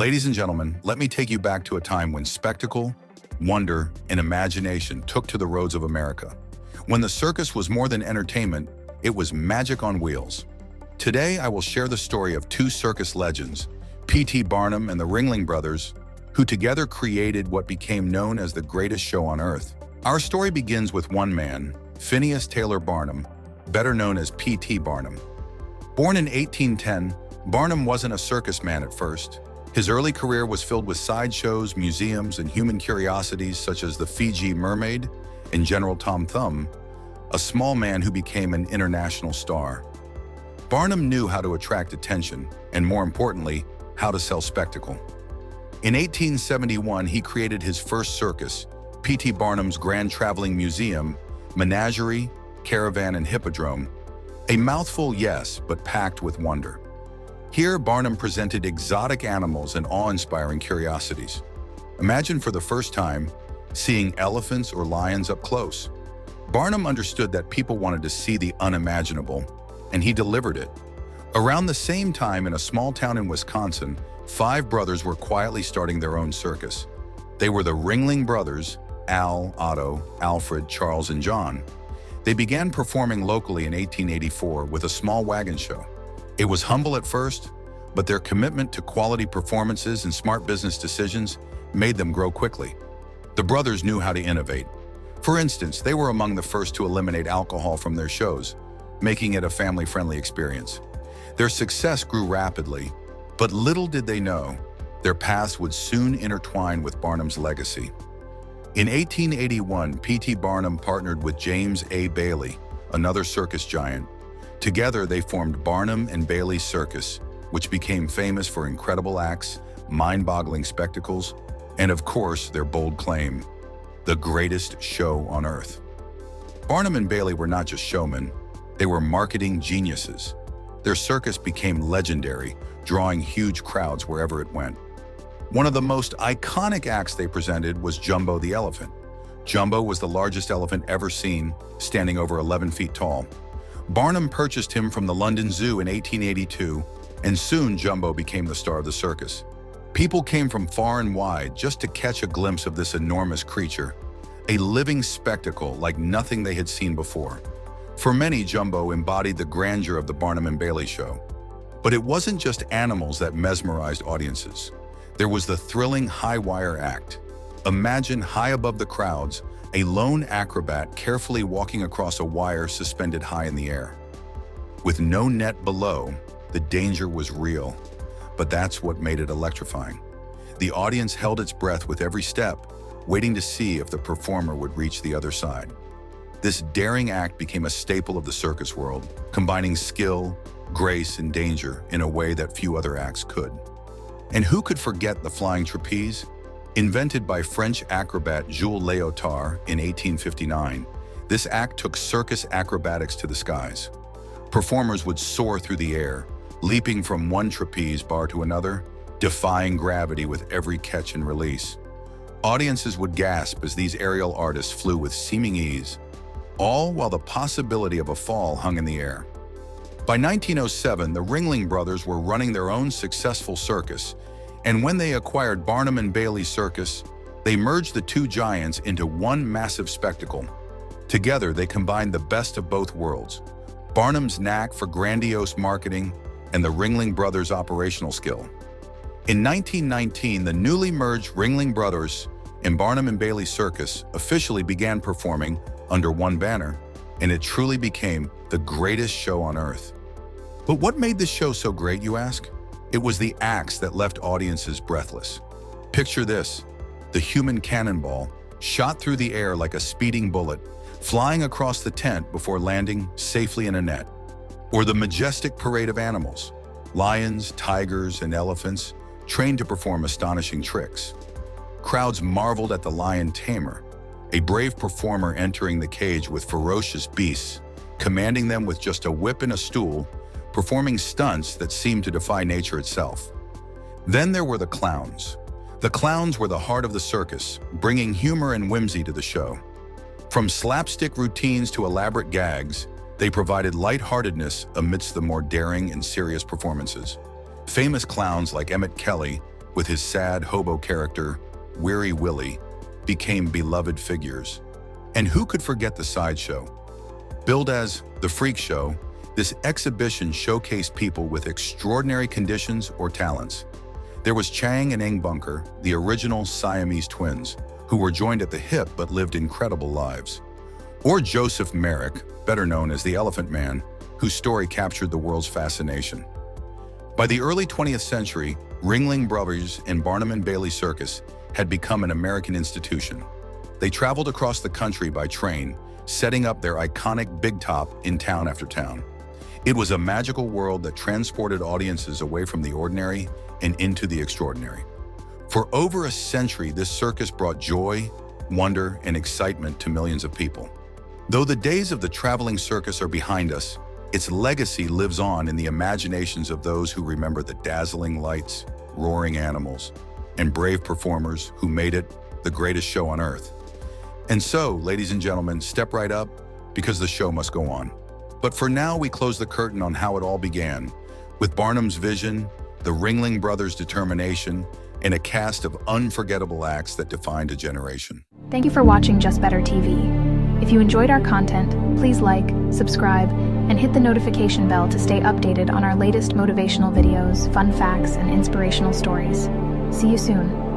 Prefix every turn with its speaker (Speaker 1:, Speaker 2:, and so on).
Speaker 1: Ladies and gentlemen, let me take you back to a time when spectacle, wonder, and imagination took to the roads of America. When the circus was more than entertainment, it was magic on wheels. Today, I will share the story of two circus legends, P.T. Barnum and the Ringling Brothers, who together created what became known as the greatest show on earth. Our story begins with one man, Phineas Taylor Barnum, better known as P.T. Barnum. Born in 1810, Barnum wasn't a circus man at first. His early career was filled with sideshows, museums, and human curiosities such as the Fiji Mermaid and General Tom Thumb, a small man who became an international star. Barnum knew how to attract attention, and more importantly, how to sell spectacle. In 1871, he created his first circus, P.T. Barnum's Grand Traveling Museum, Menagerie, Caravan, and Hippodrome. A mouthful, yes, but packed with wonder. Here, Barnum presented exotic animals and awe-inspiring curiosities. Imagine for the first time seeing elephants or lions up close. Barnum understood that people wanted to see the unimaginable, and he delivered it. Around the same time, in a small town in Wisconsin, 5 brothers were quietly starting their own circus. They were the Ringling Brothers, Al, Otto, Alfred, Charles, and John. They began performing locally in 1884 with a small wagon show. It was humble at first, but their commitment to quality performances and smart business decisions made them grow quickly. The brothers knew how to innovate. For instance, they were among the first to eliminate alcohol from their shows, making it a family-friendly experience. Their success grew rapidly, but little did they know, their paths would soon intertwine with Barnum's legacy. In 1881, P.T. Barnum partnered with James A. Bailey, another circus giant. Together, they formed Barnum and Bailey Circus, which became famous for incredible acts, mind-boggling spectacles, and of course, their bold claim, the greatest show on earth. Barnum and Bailey were not just showmen, they were marketing geniuses. Their circus became legendary, drawing huge crowds wherever it went. One of the most iconic acts they presented was Jumbo the Elephant. Jumbo was the largest elephant ever seen, standing over 11 feet tall. Barnum purchased him from the London Zoo in 1882, and soon Jumbo became the star of the circus. People came from far and wide just to catch a glimpse of this enormous creature, a living spectacle like nothing they had seen before. For many, Jumbo embodied the grandeur of the Barnum and Bailey show. But it wasn't just animals that mesmerized audiences. There was the thrilling high-wire act. Imagine high above the crowds, a lone acrobat carefully walking across a wire suspended high in the air. With no net below, the danger was real, but that's what made it electrifying. The audience held its breath with every step, waiting to see if the performer would reach the other side. This daring act became a staple of the circus world, combining skill, grace, and danger in a way that few other acts could. And who could forget the flying trapeze? Invented by French acrobat Jules Léotard in 1859, this act took circus acrobatics to the skies. Performers would soar through the air, leaping from one trapeze bar to another, defying gravity with every catch and release. Audiences would gasp as these aerial artists flew with seeming ease, all while the possibility of a fall hung in the air. By 1907, the Ringling Brothers were running their own successful circus, and when they acquired Barnum and Bailey Circus, they merged the two giants into one massive spectacle. Together, they combined the best of both worlds, Barnum's knack for grandiose marketing and the Ringling Brothers' operational skill. In 1919, the newly merged Ringling Brothers and Barnum and Bailey Circus officially began performing under one banner, and it truly became the greatest show on earth. But what made this show so great, you ask? It was the acts that left audiences breathless. Picture this, the human cannonball shot through the air like a speeding bullet, flying across the tent before landing safely in a net. Or the majestic parade of animals, lions, tigers, and elephants, trained to perform astonishing tricks. Crowds marveled at the lion tamer, a brave performer entering the cage with ferocious beasts, commanding them with just a whip and a stool, performing stunts that seemed to defy nature itself. Then there were the clowns. The clowns were the heart of the circus, bringing humor and whimsy to the show. From slapstick routines to elaborate gags, they provided lightheartedness amidst the more daring and serious performances. Famous clowns like Emmett Kelly, with his sad hobo character, Weary Willie, became beloved figures. And who could forget the sideshow? Billed as the Freak Show, this exhibition showcased people with extraordinary conditions or talents. There was Chang and Eng Bunker, the original Siamese twins, who were joined at the hip but lived incredible lives. Or Joseph Merrick, better known as the Elephant Man, whose story captured the world's fascination. By the early 20th century, Ringling Brothers and Barnum Bailey Circus had become an American institution. They traveled across the country by train, setting up their iconic Big Top in town after town. It was a magical world that transported audiences away from the ordinary and into the extraordinary. For over a century, this circus brought joy, wonder, and excitement to millions of people. Though the days of the traveling circus are behind us, its legacy lives on in the imaginations of those who remember the dazzling lights, roaring animals, and brave performers who made it the greatest show on earth. And so, ladies and gentlemen, step right up because the show must go on. But for now, we close the curtain on how it all began, with Barnum's vision, the Ringling Brothers' determination, and a cast of unforgettable acts that defined a generation.
Speaker 2: Thank you for watching Just Better TV. If you enjoyed our content, please like, subscribe, and hit the notification bell to stay updated on our latest motivational videos, fun facts, and inspirational stories. See you soon.